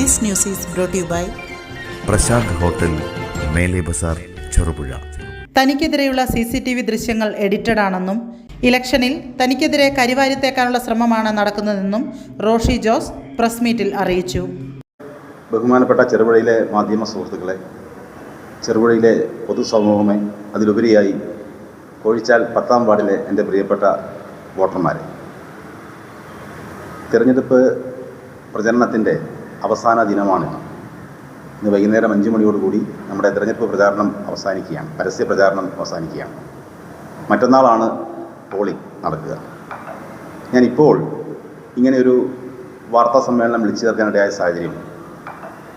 This news is brought to you by Prashant hotel, മേലെ ബസാർ, ചെറുപുഴ. തനിക്കെതിരെയുള്ള CCTV ദൃശ്യങ്ങൾ എഡിറ്റഡ് ആണെന്നും ഇലക്ഷനിൽ തനിക്കെതിരെ കരിവാരിത്തേക്കാനുള്ള ശ്രമമാണ് നടക്കുന്നതെന്നും റോഷി ജോസ് പ്രസ് മീറ്റിൽ അറിയിച്ചു. ബഹുമാനപ്പെട്ട ചെറുപുഴയിലെ മാധ്യമ സുഹൃത്തുക്കളെ, ചെറുപുഴയിലെ പൊതുസമൂഹമേ, അതിലുപരിയായി കോഴിച്ചാൽ 10-ാം വാർഡിലെ എൻ്റെ പ്രിയപ്പെട്ട വോട്ടർമാരെ, തിരഞ്ഞെടുപ്പ് പ്രചരണത്തിൻ്റെ അവസാന ദിനമാണിന്ന്. ഇന്ന് വൈകുന്നേരം 5 മണിയോടുകൂടി നമ്മുടെ തിരഞ്ഞെടുപ്പ് പ്രചാരണം അവസാനിക്കുകയാണ്, പരസ്യ പ്രചാരണം അവസാനിക്കുകയാണ്. മറ്റന്നാളാണ് പോളിംഗ് നടക്കുക. ഞാനിപ്പോൾ ഇങ്ങനെയൊരു വാർത്താ സമ്മേളനം വിളിച്ചു ചേർക്കാനിടയായ സാഹചര്യം,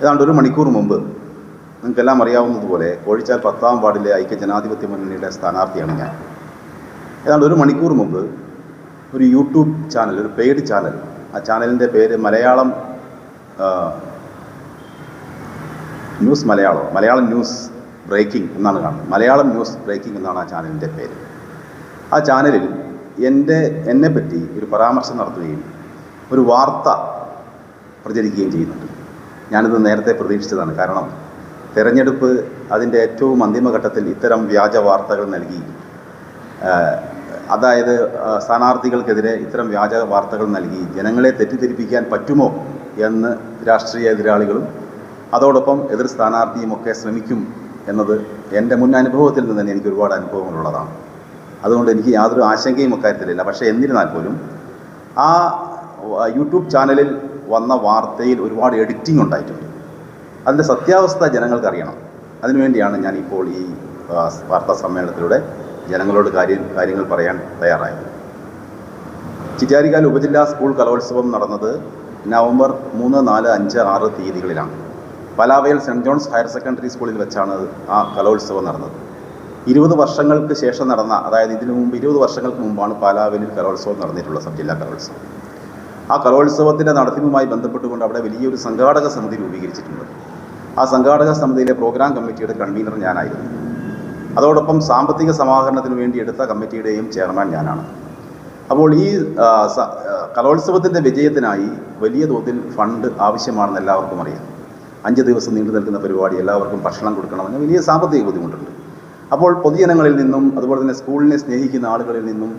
ഏതാണ്ട് 1 മണിക്കൂർ മുമ്പ് നിങ്ങൾക്കെല്ലാം അറിയാവുന്നതുപോലെ കോഴിച്ചാൽ 10-ാം വാർഡിലെ ഐക്യജനാധിപത്യ മുന്നണിയുടെ സ്ഥാനാർത്ഥിയാണ് ഞാൻ. ഏതാണ്ട് 1 മണിക്കൂർ മുമ്പ് ഒരു യൂട്യൂബ് ചാനൽ, ഒരു പെയ്ഡ് ചാനൽ, ആ ചാനലിൻ്റെ പേര് മലയാളം ന്യൂസ് ബ്രേക്കിംഗ് എന്നാണ് കാണുന്നത്. മലയാളം ന്യൂസ് ബ്രേക്കിംഗ് എന്നാണ് ആ ചാനലിൻ്റെ പേര്. ആ ചാനലിൽ എന്നെപ്പറ്റി ഒരു പരാമർശം നടത്തുകയും ഒരു വാർത്ത പ്രചരിക്കുകയും ചെയ്യുന്നുണ്ട്. ഞാനിത് നേരത്തെ പ്രതീക്ഷിച്ചതാണ്. കാരണം തെരഞ്ഞെടുപ്പ് അതിൻ്റെ ഏറ്റവും അന്തിമഘട്ടത്തിൽ ഇത്തരം വ്യാജ വാർത്തകൾ നൽകി, അതായത് സ്ഥാനാർത്ഥികൾക്കെതിരെ ഇത്തരം വ്യാജ വാർത്തകൾ നൽകി ജനങ്ങളെ തെറ്റിദ്ധരിപ്പിക്കാൻ പറ്റുമോ എന്ന് രാഷ്ട്രീയ എതിരാളികളും അതോടൊപ്പം എതിർ സ്ഥാനാർത്ഥിയുമൊക്കെ ശ്രമിക്കും എന്നത് എൻ്റെ മുൻ അനുഭവത്തിൽ നിന്ന് തന്നെ എനിക്ക് ഒരുപാട് അനുഭവങ്ങളുള്ളതാണ്. അതുകൊണ്ട് എനിക്ക് യാതൊരു ആശങ്കയും അക്കാര്യത്തിലില്ല. പക്ഷേ എന്നിരുന്നാൽ പോലും ആ യൂട്യൂബ് ചാനലിൽ വന്ന വാർത്തയിൽ ഒരുപാട് എഡിറ്റിംഗ് ഉണ്ടായിട്ടുണ്ട്. അതിൻ്റെ സത്യാവസ്ഥ ജനങ്ങൾക്ക് അറിയണം. അതിനുവേണ്ടിയാണ് ഞാൻ ഇപ്പോൾ ഈ വാർത്താ സമ്മേളനത്തിലൂടെ ജനങ്ങളോട് കാര്യങ്ങൾ പറയാൻ തയ്യാറായത്. ചിറ്റാരിക്കാൽ ഉപജില്ലാ സ്കൂൾ കലോത്സവം നടന്നത് നവംബർ 3, 4, 5, 6 തീയതികളിലാണ്. Palavayal St John's higher secondary സ്കൂളിൽ വെച്ചാണ് ആ കലോത്സവം നടന്നത്. 20 വർഷങ്ങൾക്ക് ശേഷം നടന്ന, അതായത് ഇതിനു മുമ്പ് 20 വർഷങ്ങൾക്ക് മുമ്പാണ് പാലാവയലിൽ കലോത്സവം നടന്നിട്ടുള്ള സബ് ജില്ലാ കലോത്സവം. ആ കലോത്സവത്തിൻ്റെ നടത്തിപ്പുമായി ബന്ധപ്പെട്ടുകൊണ്ട് അവിടെ വലിയൊരു സംഘാടക സമിതി രൂപീകരിച്ചിട്ടുണ്ട്. ആ സംഘാടക സമിതിയിലെ പ്രോഗ്രാം കമ്മിറ്റിയുടെ കൺവീനർ ഞാനായിരുന്നു. അതോടൊപ്പം സാമ്പത്തിക സമാഹരണത്തിന് വേണ്ടി എടുത്ത കമ്മിറ്റിയുടെയും ചെയർമാൻ ഞാനാണ്. അപ്പോൾ ഈ കലോത്സവത്തിൻ്റെ വിജയത്തിനായി വലിയ തോതിൽ ഫണ്ട് ആവശ്യമാണെന്ന് എല്ലാവർക്കും അറിയാം. 5 ദിവസം നീണ്ടു നിൽക്കുന്ന പരിപാടി, എല്ലാവർക്കും ഭക്ഷണം കൊടുക്കണമെന്ന് വലിയ സാമ്പത്തിക ബുദ്ധിമുട്ടുണ്ട്. അപ്പോൾ പൊതുജനങ്ങളിൽ നിന്നും അതുപോലെ തന്നെ സ്കൂളിനെ സ്നേഹിക്കുന്ന ആളുകളിൽ നിന്നും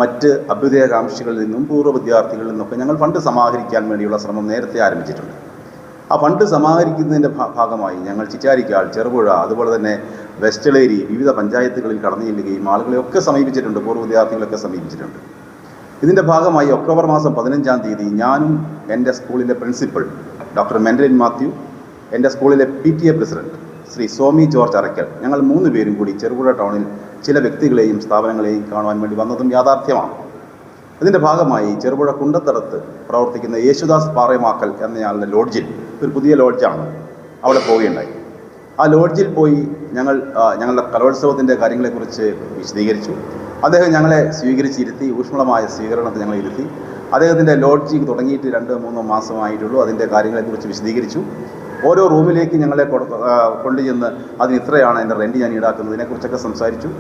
മറ്റ് അഭ്യുദയകാംക്ഷികളിൽ നിന്നും പൂർവ്വ വിദ്യാർത്ഥികളിൽ നിന്നൊക്കെ ഞങ്ങൾ ഫണ്ട് സമാഹരിക്കാൻ വേണ്ടിയുള്ള ശ്രമം നേരത്തെ ആരംഭിച്ചിട്ടുണ്ട്. ആ ഫണ്ട് സമാഹരിക്കുന്നതിൻ്റെ ഭാഗമായി ഞങ്ങൾ ചിറ്റാരിക്കാൽ, ചെറുപുഴ, അതുപോലെ തന്നെ വെസ്റ്റളേരി, വിവിധ പഞ്ചായത്തുകളിൽ കടന്നു ചെല്ലുകയും ആളുകളെയൊക്കെ സമീപിച്ചിട്ടുണ്ട്, പൂർവ്വ വിദ്യാർത്ഥികളൊക്കെ സമീപിച്ചിട്ടുണ്ട്. ഇതിൻ്റെ ഭാഗമായി ഒക്ടോബർ മാസം 15-ാം തീയതി ഞാനും എൻ്റെ സ്കൂളിലെ പ്രിൻസിപ്പൽ ഡോക്ടർ മെൻഡലിൻ മാത്യു, എൻ്റെ സ്കൂളിലെ PTA president Shri Somi George Arakkal, ഞങ്ങൾ 3 പേരും കൂടി ചെറുപുഴ ടൗണിൽ ചില വ്യക്തികളെയും സ്ഥാപനങ്ങളെയും കാണുവാൻ വേണ്ടി വന്നതും യാഥാർത്ഥ്യമാണ്. ഇതിൻ്റെ ഭാഗമായി ചെറുപുഴ കുണ്ടത്തടത്ത് പ്രവർത്തിക്കുന്ന യേശുദാസ് പാറേമാക്കൽ എന്നയാളുടെ ലോഡ്ജിൽ, ഒരു പുതിയ ലോഡ്ജാണ്, അവിടെ പോവുകയുണ്ടായി. ആ ലോഡ്ജിൽ പോയി ഞങ്ങളുടെ കലോത്സവത്തിൻ്റെ കാര്യങ്ങളെക്കുറിച്ച് വിശദീകരിച്ചു. അദ്ദേഹം ഞങ്ങളെ സ്വീകരിച്ചിരുത്തി, ഊഷ്മളമായ സ്വീകരണത്തിൽ ഞങ്ങളെ ഇരുത്തി. അദ്ദേഹത്തിൻ്റെ ലോഡ്ജ് തുടങ്ങിയിട്ട് 2-3 മാസമായിട്ടുള്ളൂ. അതിൻ്റെ കാര്യങ്ങളെക്കുറിച്ച് വിശദീകരിച്ചു. ഓരോ റൂമിലേക്ക് ഞങ്ങളെ കൊണ്ടുചെന്ന് അതിന് ഇത്രയാണ് എൻ്റെ റെൻറ്റ് ഞാൻ ഈടാക്കുന്നതിനെക്കുറിച്ചൊക്കെ സംസാരിച്ചു.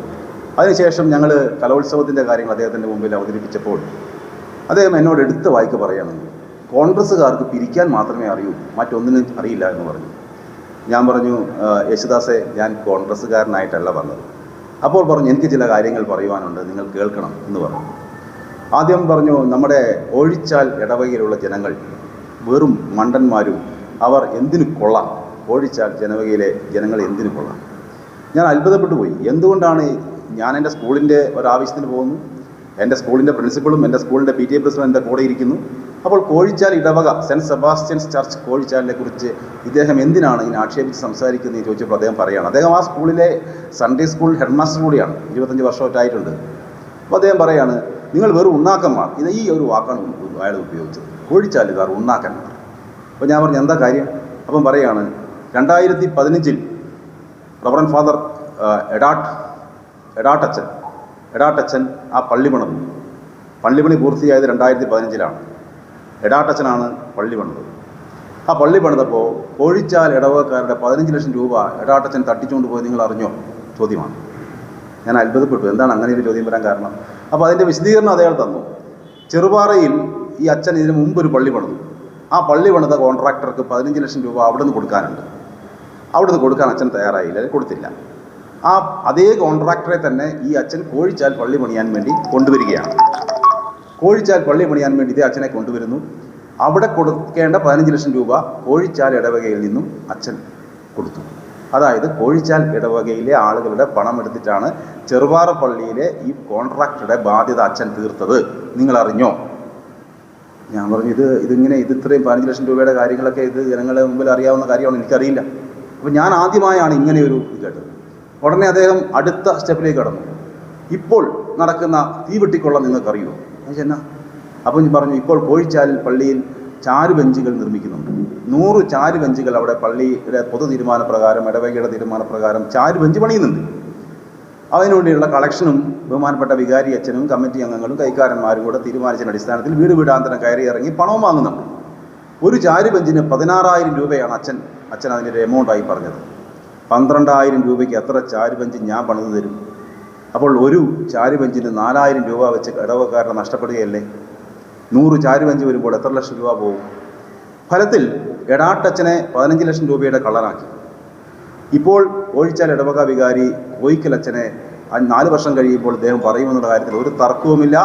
അതിനുശേഷം ഞങ്ങൾ കലോത്സവത്തിൻ്റെ കാര്യങ്ങൾ അദ്ദേഹത്തിൻ്റെ മുമ്പിൽ അവതരിപ്പിച്ചപ്പോൾ അദ്ദേഹം എന്നോട് എടുത്ത വായിക്ക് പറയണം, കോൺഗ്രസ്സുകാർക്ക് പിരിക്കാൻ മാത്രമേ അറിയൂ, മറ്റൊന്നിനും അറിയില്ല എന്ന് പറഞ്ഞു. ഞാൻ പറഞ്ഞു, യേശുദാസെ, ഞാൻ കോൺഗ്രസ്സുകാരനായിട്ടല്ല വന്നത്. അപ്പോൾ പറഞ്ഞു, എനിക്ക് ചില കാര്യങ്ങൾ പറയുവാനുണ്ട്, നിങ്ങൾ കേൾക്കണം എന്ന് പറഞ്ഞു. ആദ്യം പറഞ്ഞു, നമ്മുടെ ഓഴിച്ചാൽ ഇടവകയിലുള്ള ജനങ്ങൾ വെറും മണ്ടന്മാരും, അവർ എന്തിനു കൊള്ളാം, ഓഴിച്ചാൽ ജനവകയിലെ ജനങ്ങൾ എന്തിനു കൊള്ളാം. ഞാൻ അത്ഭുതപ്പെട്ടു പോയി. എന്തുകൊണ്ടാണ് ഞാൻ എൻ്റെ സ്കൂളിൻ്റെ ഒരാവശ്യത്തിന് പോകുന്നു, എൻ്റെ സ്കൂളിൻ്റെ പ്രിൻസിപ്പളും എൻ്റെ സ്കൂളിൻ്റെ PTA പ്രസിഡന്റ് എൻ്റെ കൂടെ ഇരിക്കുന്നു. അപ്പോൾ കോഴിച്ചാൽ ഇടവക, സെൻറ്റ് സെബാസ്റ്റ്യൻസ് ചർച്ച് കോഴിച്ചാലിനെ കുറിച്ച് ഇദ്ദേഹം എന്തിനാണ് ഇങ്ങനെ ആക്ഷേപിച്ച് സംസാരിക്കുന്നത് ചോദിച്ചപ്പോൾ അദ്ദേഹം പറയുകയാണ്, അദ്ദേഹം ആ സ്കൂളിലെ സൺഡേ സ്കൂൾ ഹെഡ് മാസ്റ്റർ കൂടിയാണ്, 25 വർഷമായിട്ടുണ്ട്. അപ്പോൾ അദ്ദേഹം പറയുകയാണ്, നിങ്ങൾ വെറും ഉണ്ണാക്കന്മാർ. ഈ ഒരു വാക്കാണ് അയാൾ ഉപയോഗിച്ചത്, കോഴിച്ചാലുകാർ, ഉണ്ണാക്കന്മാർ. അപ്പോൾ ഞാൻ പറഞ്ഞു, എന്താ കാര്യം? അപ്പം പറയുകയാണ്, 2015 റവറൻ ഫാദർ എടാട്ടച്ചൻ ആ പള്ളി പണിതു. പള്ളിപ്പണി പൂർത്തിയായത് 2015-ലാണ്. എടാട്ടച്ചനാണ് പള്ളി പണിതത്. ആ പള്ളി പണിതപ്പോൾ കോഴിച്ചാൽ ഇടവകക്കാരുടെ 15 ലക്ഷം രൂപ എടാട്ടച്ചൻ തട്ടിച്ചുകൊണ്ട് പോയി നിങ്ങൾ അറിഞ്ഞോ? ചോദ്യമാണ്. ഞാൻ അത്ഭുതപ്പെട്ടു, എന്താണ് അങ്ങനെ ഒരു ചോദ്യം വരാൻ കാരണം? അപ്പോൾ അതിൻ്റെ വിശദീകരണം അദ്ദേഹം തന്നു. ചെറുപാറയിൽ ഈ അച്ഛൻ ഇതിന് മുമ്പ് ഒരു പള്ളി പണിതു. ആ പള്ളി പണിത കോൺട്രാക്ടർക്ക് 15 ലക്ഷം രൂപ അവിടുന്ന് കൊടുക്കാനുണ്ട്. അവിടുന്ന് കൊടുക്കാൻ അച്ഛൻ തയ്യാറായില്ല, കൊടുത്തില്ല. അതേ കോൺട്രാക്ടറെ തന്നെ ഈ അച്ഛൻ കോഴിച്ചാൽ പള്ളി പണിയാൻ വേണ്ടി കൊണ്ടുവരികയാണ്. കോഴിച്ചാൽ പള്ളി പണിയാൻ വേണ്ടി ഇതേ അച്ഛനെ കൊണ്ടുവരുന്നു. അവിടെ കൊടുക്കേണ്ട 15 ലക്ഷം രൂപ കോഴിച്ചാൽ ഇടവകയിൽ നിന്നും അച്ഛൻ കൊടുത്തു. അതായത് കോഴിച്ചാൽ ഇടവകയിലെ ആളുകളുടെ പണം എടുത്തിട്ടാണ് ചെറുപാറ പള്ളിയിലെ ഈ കോൺട്രാക്ടറുടെ ബാധ്യത അച്ഛൻ തീർത്തത്. നിങ്ങൾ അറിഞ്ഞോ? ഞാൻ പറഞ്ഞു ഇതിങ്ങനെ ഇത്രയും 15 ലക്ഷം രൂപയുടെ കാര്യങ്ങളൊക്കെ ഇത് ജനങ്ങളുടെ മുമ്പിൽ അറിയാവുന്ന കാര്യമാണ്, എനിക്കറിയില്ല. അപ്പോൾ ഞാൻ ആദ്യമായാണ് ഇങ്ങനെയൊരു ഇത് കേട്ടത്. ഉടനെ അദ്ദേഹം അടുത്ത സ്റ്റെപ്പിലേക്ക് കടന്നു. ഇപ്പോൾ നടക്കുന്ന തീവെട്ടിക്കൊള്ളം നിങ്ങൾക്കറിയുമോ? എന്നാ? അപ്പോൾ ഞാൻ പറഞ്ഞു, ഇപ്പോൾ കോഴിച്ചാലിൽ പള്ളിയിൽ ചാരുബെഞ്ചുകൾ നിർമ്മിക്കുന്നുണ്ട്. 100 ചാരുബെഞ്ചുകൾ അവിടെ പള്ളിയുടെ പൊതു തീരുമാനപ്രകാരം, ഇടവകയുടെ തീരുമാനപ്രകാരം ചാരുബെഞ്ച് പണിയുന്നുണ്ട്. അതിനുവേണ്ടിയുള്ള കളക്ഷനും ബഹുമാനപ്പെട്ട വികാരി അച്ഛനും കമ്മിറ്റി അംഗങ്ങളും കൈക്കാരന്മാരും കൂടെ തീരുമാനിച്ചതിൻ്റെ അടിസ്ഥാനത്തിൽ വീടാന്തരം കയറി ഇറങ്ങി പണവും വാങ്ങുന്നുണ്ട്. ഒരു ചാരുബെഞ്ചിന് 16,000 രൂപയാണ് അച്ഛൻ അതിൻ്റെ എമൗണ്ടായി പറഞ്ഞത്. 12,000 രൂപയ്ക്ക് എത്ര ചാരുബെഞ്ച് ഞാൻ പണിത് തരും? അപ്പോൾ ഒരു ചാരുബെഞ്ചിന് 4,000 രൂപ വെച്ച് ഇടവക്കാരനെ നഷ്ടപ്പെടുകയല്ലേ? 100 ചാരുബെഞ്ച് വരുമ്പോൾ എത്ര ലക്ഷം രൂപ പോകും? ഫലത്തിൽ എടാട്ടച്ഛനെ 15 ലക്ഷം രൂപയുടെ കള്ളനാക്കി. ഇപ്പോൾ കോഴിച്ചാൽ ഇടവക വികാരി കോയിക്കൽ അച്ഛനെ 4 വർഷം കഴിയുമ്പോൾ ഇദ്ദേഹം പറയുമെന്നുള്ള കാര്യത്തിൽ ഒരു തർക്കവുമില്ല.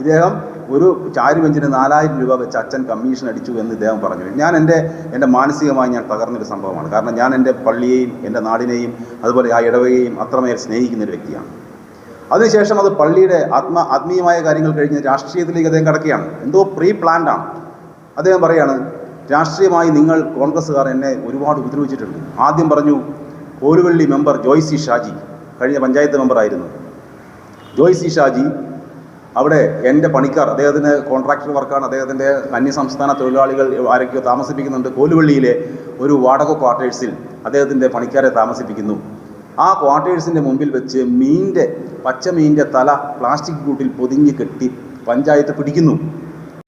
ഇദ്ദേഹം ഒരു ചാരുബെഞ്ചിന് 4,000 രൂപ വെച്ച് അച്ഛൻ കമ്മീഷൻ അടിച്ചു എന്ന് ഇദ്ദേഹം പറഞ്ഞു. ഞാൻ എൻ്റെ മാനസികമായി ഞാൻ തകർന്നൊരു സംഭവമാണ്. കാരണം ഞാൻ എൻ്റെ പള്ളിയെയും എൻ്റെ നാടിനെയും അതുപോലെ ആ ഇടവകയെയും അത്രമേൽ സ്നേഹിക്കുന്നൊരു വ്യക്തിയാണ്. അതിനുശേഷം അത് പള്ളിയുടെ ആത്മീയമായ കാര്യങ്ങൾ കഴിഞ്ഞ് രാഷ്ട്രീയത്തിലേക്ക് അദ്ദേഹം കടക്കുകയാണ്. എന്തോ പ്രീ പ്ലാൻഡാണ്. അദ്ദേഹം പറയാണ്, രാഷ്ട്രീയമായി നിങ്ങൾ കോൺഗ്രസ്സുകാർ എന്നെ ഒരുപാട് ഉപദ്രവിച്ചിട്ടുണ്ട്. ആദ്യം പറഞ്ഞു കോലുവള്ളി മെമ്പർ ജോയ് സി ഷാജി, കഴിഞ്ഞ പഞ്ചായത്ത് മെമ്പറായിരുന്നു ജോയ് സി ഷാജി. അവിടെ എൻ്റെ പണിക്കാർ, അദ്ദേഹത്തിന് കോൺട്രാക്ടർ വർക്കാണ്, അദ്ദേഹത്തിൻ്റെ അന്യസംസ്ഥാന തൊഴിലാളികൾ ആരൊക്കെയോ താമസിപ്പിക്കുന്നുണ്ട്. കോലുവള്ളിയിലെ ഒരു വാടക ക്വാർട്ടേഴ്സിൽ അദ്ദേഹത്തിൻ്റെ പണിക്കാരെ താമസിപ്പിക്കുന്നു. ആ ക്വാർട്ടേഴ്സിൻ്റെ മുമ്പിൽ വെച്ച് പച്ചമീൻ്റെ തല പ്ലാസ്റ്റിക് കൂട്ടിൽ പൊതിഞ്ഞ് കെട്ടി പഞ്ചായത്ത് പിടിക്കുന്നു.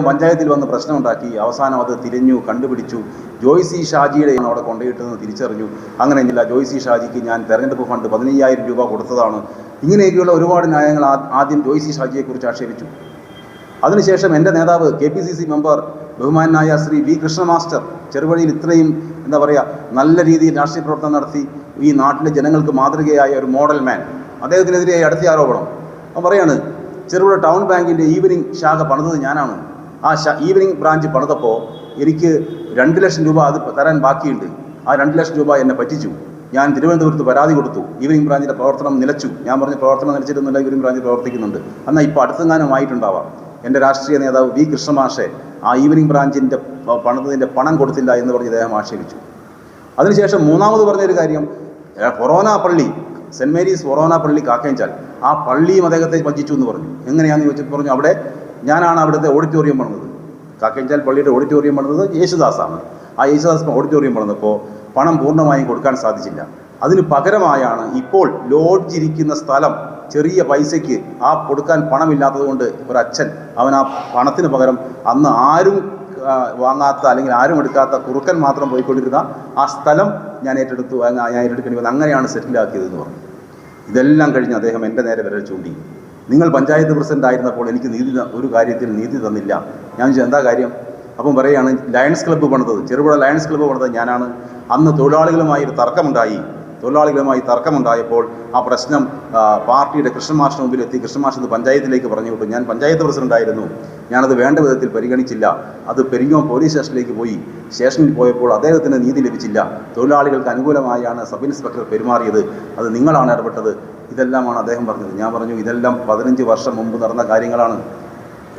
പഞ്ചായത്തിൽ വന്ന് പ്രശ്നമുണ്ടാക്കി. അവസാനം അത് തിരിഞ്ഞു കണ്ടുപിടിച്ചു. ജോയ് സി ഷാജിയുടെ അവിടെ കൊണ്ടുപോയിട്ടെന്ന് തിരിച്ചറിഞ്ഞു. അങ്ങനെയില്ല, ജോയ് സി ഷാജിക്ക് ഞാൻ തെരഞ്ഞെടുപ്പ് ഫണ്ട് 15,000 രൂപ കൊടുത്തതാണ്. ഇങ്ങനെയൊക്കെയുള്ള ഒരുപാട് ന്യായങ്ങൾ ആദ്യം ജോയ് സി ഷാജിയെക്കുറിച്ച് ആക്ഷേപിച്ചു. അതിനുശേഷം എൻ്റെ നേതാവ് KPCC മെമ്പർ ബഹുമാനായ ശ്രീ വി കൃഷ്ണ മാസ്റ്റർ ചെറുവഴിയിൽ ഇത്രയും നല്ല രീതിയിൽ രാഷ്ട്രീയ പ്രവർത്തനം നടത്തി ഈ നാട്ടിലെ ജനങ്ങൾക്ക് മാതൃകയായ ഒരു മോഡൽ മാൻ, അദ്ദേഹത്തിനെതിരെ അടുത്ത ആരോപണം. അവൻ പറയാണ്, ചെറുപുഴ ടൗൺ ബാങ്കിൻ്റെ ഈവനിങ് ശാഖ പണിതത് ഞാനാണ്. ആ ഈവനിങ് ബ്രാഞ്ച് പണിതപ്പോൾ എനിക്ക് 2 ലക്ഷം രൂപ അത് തരാൻ ബാക്കിയുണ്ട്. ആ 2 ലക്ഷം രൂപ എന്നെ പറ്റിച്ചു. ഞാൻ തിരുവനന്തപുരത്ത് പരാതി കൊടുത്തു. ഈവനിങ് ബ്രാഞ്ചിൻ്റെ പ്രവർത്തനം നിലച്ചു. ഞാൻ പറഞ്ഞു, പ്രവർത്തനം നിലച്ചിട്ടൊന്നുമില്ല, ഈവനിങ് ബ്രാഞ്ച് പ്രവർത്തിക്കുന്നുണ്ട്. എന്നാൽ ഇപ്പോൾ അടുത്തെങ്ങാനുമായിട്ടുണ്ടാവാം. എൻ്റെ രാഷ്ട്രീയ നേതാവ് വി കൃഷ്ണമാഷെ ആ ഈവനിങ് ബ്രാഞ്ചിൻ്റെ പണിതതിൻ്റെ പണം കൊടുത്തില്ല എന്ന് പറഞ്ഞ് അദ്ദേഹം ആക്ഷേപിച്ചു. അതിനുശേഷം മൂന്നാമത് പറഞ്ഞൊരു കാര്യം, ഫൊറോന പള്ളി, സെൻറ്റ് മേരീസ് ഫൊറോന പള്ളി കാക്കയഞ്ചാൽ, ആ പള്ളിയും അദ്ദേഹത്തെ വഞ്ചിച്ചു എന്ന് പറഞ്ഞു. എങ്ങനെയാണെന്ന് ചോദിച്ചിട്ട് പറഞ്ഞു, ഞാനാണ് അവിടുത്തെ ഓഡിറ്റോറിയം പണിതത്. കാക്കയഞ്ചാൽ പള്ളിയുടെ ഓഡിറ്റോറിയം പണിതത് യേശുദാസാണ്. ആ യേശുദാസ് ഓഡിറ്റോറിയം പണിതപ്പോൾ പണം പൂർണ്ണമായും കൊടുക്കാൻ സാധിച്ചില്ല. അതിന് പകരമായാണ് ഇപ്പോൾ ലോഡ്ജിരിക്കുന്ന സ്ഥലം ചെറിയ പൈസയ്ക്ക് കൊടുക്കാൻ പണമില്ലാത്തത് കൊണ്ട് ഒരച്ഛൻ ആ പണത്തിന് പകരം അന്ന് ആരും വാങ്ങാത്ത അല്ലെങ്കിൽ ആരും എടുക്കാത്ത കുറുക്കൻ മാത്രം പോയിക്കൊണ്ടിരുന്ന ആ സ്ഥലം ഞാൻ ഏറ്റെടുക്കേണ്ടി വന്നു. അങ്ങനെയാണ് സെറ്റിലാക്കിയതെന്ന് പറഞ്ഞു. ഇതെല്ലാം കഴിഞ്ഞ് അദ്ദേഹം എൻ്റെ നേരെ വിരൽ ചൂണ്ടി, നിങ്ങൾ പഞ്ചായത്ത് പ്രസിഡന്റ് ആയിരുന്നപ്പോൾ എനിക്ക് ഒരു കാര്യത്തിൽ നീതി തന്നില്ല. ഞാൻ ചോദിച്ചു, എന്താ കാര്യം? അപ്പം പറയുകയാണ്, ലയൺസ് ക്ലബ്ബ് പണിതത്, ചെറുപുഴ ലയൺസ് ക്ലബ്ബ് പണിതത് ഞാനാണ്. അന്ന് തൊഴിലാളികളുമായി തർക്കമുണ്ടായപ്പോൾ ആ പ്രശ്നം പാർട്ടിയുടെ കൃഷ്ണമാഷിന് മുമ്പിലെത്തി. കൃഷ്ണമാഷ് പഞ്ചായത്തിലേക്ക് പറഞ്ഞു വിട്ടു. ഞാൻ പഞ്ചായത്ത് പ്രസിഡന്റായിരുന്നു. ഞാനത് വേണ്ട വിധത്തിൽ പരിഗണിച്ചില്ല. അത് പെരിങ്ങോം പോലീസ് സ്റ്റേഷനിലേക്ക് പോയി. സ്റ്റേഷനിൽ പോയപ്പോൾ അദ്ദേഹത്തിന് നീതി ലഭിച്ചില്ല. തൊഴിലാളികൾക്ക് അനുകൂലമായാണ് സബ് ഇൻസ്പെക്ടർ പെരുമാറിയത്. അത് നിങ്ങളാണ് ഇടപെട്ടത്. ഇതെല്ലാമാണ് അദ്ദേഹം പറഞ്ഞത്. ഞാൻ പറഞ്ഞു, ഇതെല്ലാം 15 വർഷം മുമ്പ് നടന്ന കാര്യങ്ങളാണ്.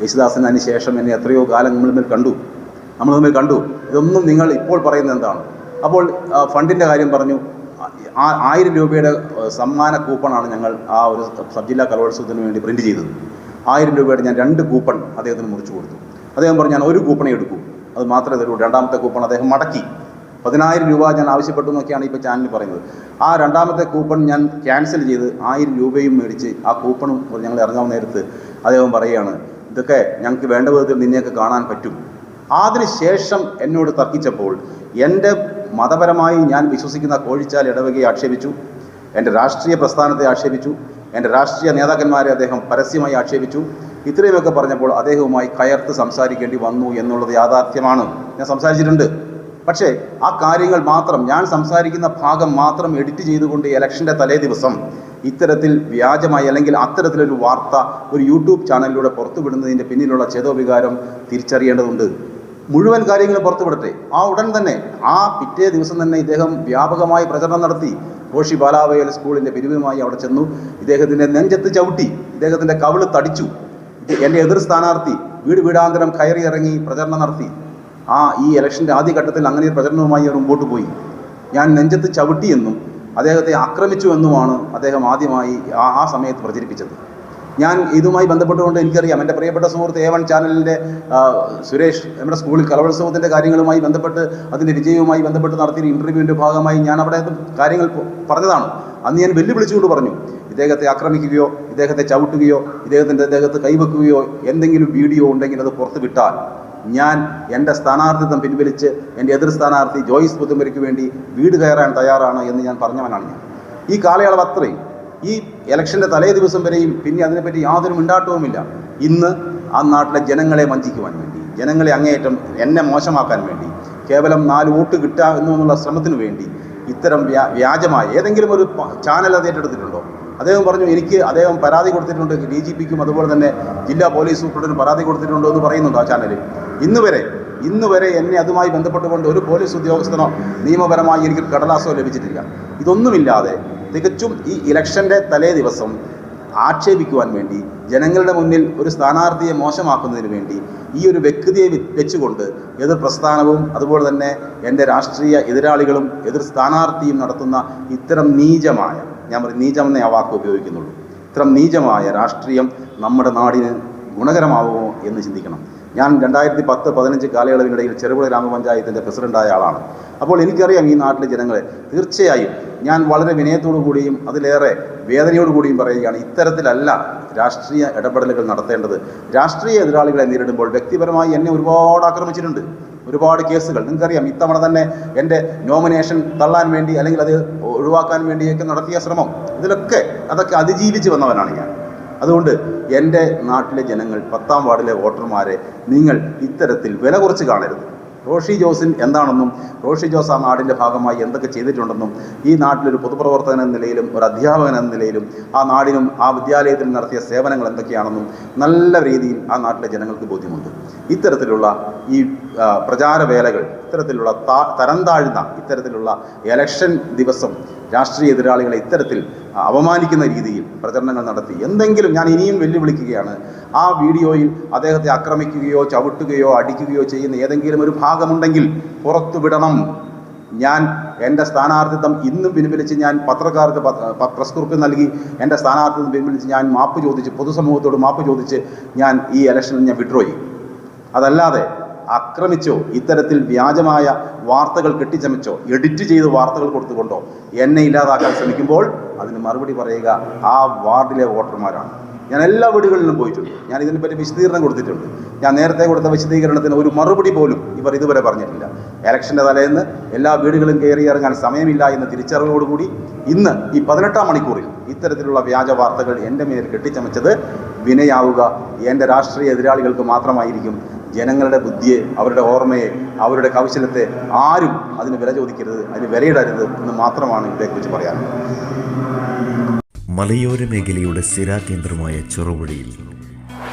യേശുദാസിന് അതിന് ശേഷം എന്നെ എത്രയോ കാലം നമ്മൾ തമ്മിൽ കണ്ടു. ഇതൊന്നും നിങ്ങൾ ഇപ്പോൾ പറയുന്നത് എന്താണ്? അപ്പോൾ ഫണ്ടിൻ്റെ കാര്യം പറഞ്ഞു. 1000 രൂപയുടെ സമ്മാന കൂപ്പണാണ് ഞങ്ങൾ ആ ഒരു സബ് ജില്ലാ കലോത്സവത്തിന് വേണ്ടി പ്രിൻറ്റ് ചെയ്തത്. 1000 രൂപയുടെ ഞാൻ 2 കൂപ്പൺ അദ്ദേഹത്തിന് മുറിച്ചു കൊടുത്തു. അദ്ദേഹം പറഞ്ഞു, ഞാൻ 1 കൂപ്പണേ എടുക്കൂ, അത് മാത്രമേ തരൂ. 2ാമത്തെ കൂപ്പൺ അദ്ദേഹം മടക്കി. 10,000 രൂപ ഞാൻ ആവശ്യപ്പെട്ടു എന്നൊക്കെയാണ് ഇപ്പോൾ ചാനലിൽ പറയുന്നത്. ആ 2ാമത്തെ കൂപ്പൺ ഞാൻ ക്യാൻസൽ ചെയ്ത് 1000 രൂപയും മേടിച്ച് ആ കൂപ്പണും ഞങ്ങൾ ഇറങ്ങാൻ നേരത്ത് അദ്ദേഹം പറയുകയാണ്, ഇതൊക്കെ ഞങ്ങൾക്ക് വേണ്ട വിധത്തിൽ നിന്നെയൊക്കെ കാണാൻ പറ്റും. അതിനുശേഷം എന്നോട് തർക്കിച്ചപ്പോൾ എൻ്റെ മതപരമായി ഞാൻ വിശ്വസിക്കുന്ന കോഴിച്ചാൽ ഇടവകയെ ആക്ഷേപിച്ചു, എൻ്റെ രാഷ്ട്രീയ പ്രസ്ഥാനത്തെ ആക്ഷേപിച്ചു, എൻ്റെ രാഷ്ട്രീയ നേതാക്കന്മാരെ അദ്ദേഹം പരസ്യമായി ആക്ഷേപിച്ചു. ഇത്രയുമൊക്കെ പറഞ്ഞപ്പോൾ അദ്ദേഹവുമായി കയർത്ത് സംസാരിക്കേണ്ടി വന്നു എന്നുള്ളത് യാഥാർത്ഥ്യമാണ്. ഞാൻ സംസാരിച്ചിട്ടുണ്ട്. പക്ഷേ ആ കാര്യങ്ങൾ മാത്രം, ഞാൻ സംസാരിക്കുന്ന ഭാഗം മാത്രം എഡിറ്റ് ചെയ്തുകൊണ്ട് ഇലക്ഷൻ്റെ തലേ ദിവസം ഇത്തരത്തിൽ വ്യാജമായി അല്ലെങ്കിൽ അത്തരത്തിലൊരു വാർത്ത ഒരു യൂട്യൂബ് ചാനലിലൂടെ പുറത്തുവിടുന്നതിൻ്റെ പിന്നിലുള്ള ചേതോവികാരം തിരിച്ചറിയേണ്ടതുണ്ട്. മുഴുവൻ കാര്യങ്ങളും പുറത്തുവിടട്ടെ. ആ ഉടൻ തന്നെ ആ പിറ്റേ ദിവസം തന്നെ ഇദ്ദേഹം വ്യാപകമായി പ്രചരണം നടത്തി. റോഷി ബാലാവയൽ സ്കൂളിൻ്റെ പിരിവുമായി അവിടെ ചെന്നു. ഇദ്ദേഹത്തിൻ്റെ നെഞ്ചത്ത് ചവിട്ടി, ഇദ്ദേഹത്തിൻ്റെ കവിള് തടിച്ചു. എൻ്റെ എതിർ സ്ഥാനാർത്ഥി വീടാന്തരം കയറി ഇറങ്ങി പ്രചരണം നടത്തി. ഈ ഇലക്ഷൻ്റെ ആദ്യഘട്ടത്തിൽ അങ്ങനെ ഒരു പ്രചരണവുമായി അവർ മുമ്പോട്ട് പോയി. ഞാൻ നെഞ്ചത്ത് ചവിട്ടിയെന്നും അദ്ദേഹത്തെ ആക്രമിച്ചുവെന്നുമാണ് അദ്ദേഹം ആദ്യമായി ആ സമയത്ത് പ്രചരിപ്പിച്ചത്. ഞാൻ ഇതുമായി ബന്ധപ്പെട്ടുകൊണ്ട് എനിക്കറിയാം, എൻ്റെ പ്രിയപ്പെട്ട സുഹൃത്ത് A1 ചാനലിൻ്റെ സുരേഷ് നമ്മുടെ സ്കൂളിൽ കലോത്സവത്തിൻ്റെ കാര്യങ്ങളുമായി ബന്ധപ്പെട്ട് അതിൻ്റെ വിജയവുമായി ബന്ധപ്പെട്ട് നടത്തിയ ഇൻ്റർവ്യൂവിൻ്റെ ഭാഗമായി ഞാൻ അവിടെ കാര്യങ്ങൾ പറഞ്ഞതാണ്. അന്ന് ഞാൻ വെല്ലുവിളിച്ചുകൊണ്ട് പറഞ്ഞു, ഇദ്ദേഹത്തെ ആക്രമിക്കുകയോ ഇദ്ദേഹത്തെ ചവിട്ടുകയോ ഇദ്ദേഹത്തെ കൈവെക്കുകയോ എന്തെങ്കിലും വീഡിയോ ഉണ്ടെങ്കിൽ അത് പുറത്ത് വിട്ടാൽ ഞാൻ എൻ്റെ സ്ഥാനാർത്ഥിത്വം പിൻവലിച്ച് എൻ്റെ എതിർ സ്ഥാനാർത്ഥി ജോയിസ് പുതുമരയ്ക്ക് വേണ്ടി വീട് കയറാൻ തയ്യാറാണ് എന്ന് ഞാൻ പറഞ്ഞവനാണ് ഞാൻ. ഈ കാലയളവ് അത്രയും, ഈ ഇലക്ഷൻ്റെ തലേ ദിവസം വരെയും പിന്നെ അതിനെപ്പറ്റി യാതൊരു മിണ്ടാട്ടവുമില്ല. ഇന്ന് ആ നാട്ടിലെ ജനങ്ങളെ വഞ്ചിക്കുവാൻ വേണ്ടി, ജനങ്ങളെ അങ്ങേയറ്റം എന്നെ മോശമാക്കാൻ വേണ്ടി, കേവലം 4 വോട്ട് കിട്ടുക എന്നുള്ള ശ്രമത്തിന് വേണ്ടി ഇത്തരം വ്യാജമായ ഏതെങ്കിലും ഒരു ചാനൽ അത് ഏറ്റെടുത്തിട്ടുണ്ടോ? അദ്ദേഹം പറഞ്ഞു, അദ്ദേഹം പരാതി കൊടുത്തിട്ടുണ്ട് DGPക്കും അതുപോലെ തന്നെ ജില്ലാ പോലീസ് സൂപ്രണ്ടിനും പരാതി കൊടുത്തിട്ടുണ്ടോ എന്ന് പറയുന്നുണ്ട് ആ ചാനലിൽ. ഇന്ന് വരെ എന്നെ അതുമായി ബന്ധപ്പെട്ടുകൊണ്ട് ഒരു പോലീസ് ഉദ്യോഗസ്ഥനോ നിയമപരമായി എനിക്ക് കടലാസോ ലഭിച്ചിട്ടില്ല. ഇതൊന്നുമില്ലാതെ തികച്ചും ഈ ഇലക്ഷൻ്റെ തലേ ദിവസം ആക്ഷേപിക്കുവാൻ വേണ്ടി, ജനങ്ങളുടെ മുന്നിൽ ഒരു സ്ഥാനാർത്ഥിയെ മോശമാക്കുന്നതിന് വേണ്ടി ഈ ഒരു വ്യക്തിയെ വെച്ചുകൊണ്ട് എതിർ പ്രസ്ഥാനവും അതുപോലെ തന്നെ എൻ്റെ രാഷ്ട്രീയ എതിരാളികളും എതിർ സ്ഥാനാർത്ഥിയും നടത്തുന്ന ഇത്തരം നീചമായ, ഞാൻ പറയും നീചമെന്നേ ആ വാക്ക് ഉപയോഗിക്കുന്നുള്ളൂ, ഇത്തരം നീചമായ രാഷ്ട്രീയം നമ്മുടെ നാടിന് ഗുണകരമാവുമോ എന്ന് ചിന്തിക്കണം. ഞാൻ 2010-15 കാലയളവിനിടയിൽ ചെറുപുഴ ഗ്രാമപഞ്ചായത്തിൻ്റെ പ്രസിഡൻ്റായ ആളാണ്. അപ്പോൾ എനിക്കറിയാം ഈ നാട്ടിലെ ജനങ്ങളെ. തീർച്ചയായും ഞാൻ വളരെ വിനയത്തോടു കൂടിയും അതിലേറെ വേദനയോടുകൂടിയും പറയുകയാണ്, ഇത്തരത്തിലല്ല രാഷ്ട്രീയ ഇടപെടലുകൾ നടത്തേണ്ടത്. രാഷ്ട്രീയ എതിരാളികളെ നേരിടുമ്പോൾ വ്യക്തിപരമായി എന്നെ ഒരുപാട് ആക്രമിച്ചിട്ടുണ്ട്, ഒരുപാട് കേസുകൾ. നിങ്ങൾക്കറിയാം, ഇത്തവണ തന്നെ എൻ്റെ നോമിനേഷൻ തള്ളാൻ വേണ്ടി അല്ലെങ്കിൽ അത് ഒഴിവാക്കാൻ വേണ്ടിയൊക്കെ നടത്തിയ ശ്രമം, അതൊക്കെ അതിജീവിച്ച് വന്നവനാണ് ഞാൻ. അതുകൊണ്ട് എൻ്റെ നാട്ടിലെ ജനങ്ങൾ, 10ാം വാർഡിലെ വോട്ടർമാരെ നിങ്ങൾ ഇത്തരത്തിൽ വില കുറച്ച് കാണരുത്. റോഷി ജോസിൻ എന്താണെന്നും റോഷി ജോസ് ആ നാടിൻ്റെ ഭാഗമായി എന്തൊക്കെ ചെയ്തിട്ടുണ്ടെന്നും ഈ നാട്ടിലൊരു പൊതുപ്രവർത്തകൻ എന്ന നിലയിലും ഒരു അധ്യാപകൻ എന്ന നിലയിലും ആ നാടിനും ആ വിദ്യാലയത്തിൽ നടത്തിയ സേവനങ്ങൾ എന്തൊക്കെയാണെന്നും നല്ല രീതിയിൽ ആ നാട്ടിലെ ജനങ്ങൾക്ക് ബോധ്യമുണ്ട്. ഇത്തരത്തിലുള്ള ഈ പ്രചാരവേലകൾ, ഇത്തരത്തിലുള്ള തരം താഴ്ന്ന ഇത്തരത്തിലുള്ള ഇലക്ഷൻ ദിവസം രാഷ്ട്രീയ എതിരാളികളെ ഇത്തരത്തിൽ അപമാനിക്കുന്ന രീതിയിൽ പ്രചരണങ്ങൾ നടത്തി എന്തെങ്കിലും, ഞാൻ ഇനിയും വെല്ലുവിളിക്കുകയാണ്, ആ വീഡിയോയിൽ അദ്ദേഹത്തെ ആക്രമിക്കുകയോ ചവിട്ടുകയോ അടിക്കുകയോ ചെയ്യുന്ന ഏതെങ്കിലും ഒരു ഭാഗമുണ്ടെങ്കിൽ പുറത്തു വിടണം. ഞാൻ എൻ്റെ സ്ഥാനാർത്ഥിത്വം ഇന്നും പിൻവലിച്ച് ഞാൻ പത്രക്കാർക്ക് പ്രസ് കുറിപ്പ് നൽകി എൻ്റെ സ്ഥാനാർത്ഥിത്വം പിൻവലിച്ച് ഞാൻ മാപ്പ് ചോദിച്ച്, പൊതുസമൂഹത്തോട് മാപ്പ് ചോദിച്ച് ഞാൻ ഈ ഇലക്ഷനിൽ ഞാൻ വിഡ്രോ ചെയ്യും. അതല്ലാതെ ആക്രമിച്ചോ ഇത്തരത്തിൽ വ്യാജമായ വാർത്തകൾ കെട്ടിച്ചമച്ചോ എഡിറ്റ് ചെയ്ത് വാർത്തകൾ കൊടുത്തുകൊണ്ടോ എന്നെ ഇല്ലാതാക്കാൻ ശ്രമിക്കുമ്പോൾ അതിന് മറുപടി പറയുക ആ വാർഡിലെ വോട്ടർമാരാണ്. ഞാൻ എല്ലാ വീടുകളിലും പോയിട്ടുണ്ട്, ഞാൻ ഇതിനെപ്പറ്റി വിശദീകരണം കൊടുത്തിട്ടുണ്ട്. ഞാൻ നേരത്തെ കൊടുത്ത വിശദീകരണത്തിന് ഒരു മറുപടി പോലും ഇവർ ഇതുവരെ പറഞ്ഞിട്ടില്ല. ഇലക്ഷൻ്റെ തലേന്ന് എല്ലാ വീടുകളും കയറി ഇറങ്ങാൻ സമയമില്ല എന്ന തിരിച്ചറിവോടുകൂടി ഇന്ന് ഈ 18ാം മണിക്കൂറിൽ ഇത്തരത്തിലുള്ള വ്യാജ വാർത്തകൾ എൻ്റെ മേൽ കെട്ടിച്ചമച്ചത് വിനയാവുക എൻ്റെ രാഷ്ട്രീയ എതിരാളികൾക്ക് മാത്രമായിരിക്കും. ജനങ്ങളുടെ ബുദ്ധിയെ, അവരുടെ ഓർമ്മയെ, അവരുടെ കൗശലത്തെ ആരും അതിന് വില ചോദിക്കരുത്, അതിന് വിലയിടരുത് എന്ന് മാത്രമാണ് ഇതേക്കുറിച്ച് പറയാനുള്ളത്. മലയോര മേഖലയുടെ സ്ഥിരാകേന്ദ്രമായ ചെറുപുഴയിൽ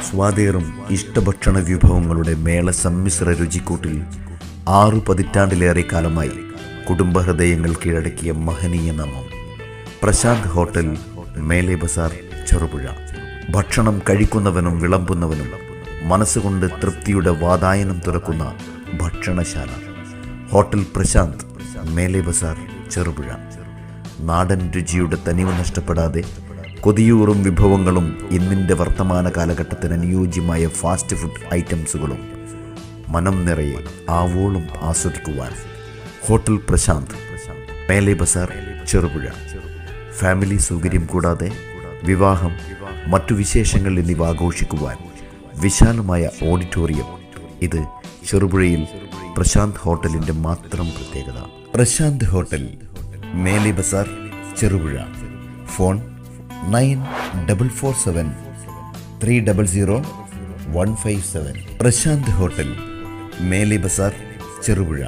സ്വാദേറും ഇഷ്ടഭക്ഷണ വിഭവങ്ങളുടെ മേള സമ്മിശ്ര രുചിക്കൂട്ടിൽ 6 പതിറ്റാണ്ടിലേറെ കാലമായി കുടുംബഹൃദയങ്ങൾ കീഴടക്കിയ മഹനീയ നാമം പ്രശാന്ത് ഹോട്ടൽ, മേലെ ബസാർ, ചെറുപുഴ. ഭക്ഷണം കഴിക്കുന്നവനും വിളമ്പുന്നവനും മനസ്സുകൊണ്ട് തൃപ്തിയുടെ വാതായനം തുറക്കുന്ന ഭക്ഷണശാല ഹോട്ടൽ പ്രശാന്ത്, മേലെ ബസാർ, ചെറുപുഴ. നാടൻ രുചിയുടെ തനിവ് നഷ്ടപ്പെടാതെ കൊതിയൂറും വിഭവങ്ങളും ഇന്നിൻ്റെ വർത്തമാന കാലഘട്ടത്തിന് അനുയോജ്യമായ ഫാസ്റ്റ് ഫുഡ് ഐറ്റംസുകളും മനം നിറയെ ആവോളം ആസ്വദിക്കുവാൻ ഹോട്ടൽ പ്രശാന്ത്, മേലെ ബസാർ, ചെറുപുഴ. ഫാമിലി സൗകര്യം കൂടാതെ വിവാഹം, മറ്റു വിശേഷങ്ങൾ എന്നിവ ആഘോഷിക്കുവാൻ വിശാലമായ ഓഡിറ്റോറിയം. ഇത് ചെറുപുഴയിൽ പ്രശാന്ത് ഹോട്ടലിൻ്റെ മാത്രം പ്രത്യേകത. പ്രശാന്ത് ഹോട്ടൽ, മേലെ ബസാർ, ചെറുപുഴ. ഫോൺ 9447 300 157. പ്രശാന്ത് ഹോട്ടൽ, മേലെ ബസാർ, ചെറുപുഴ.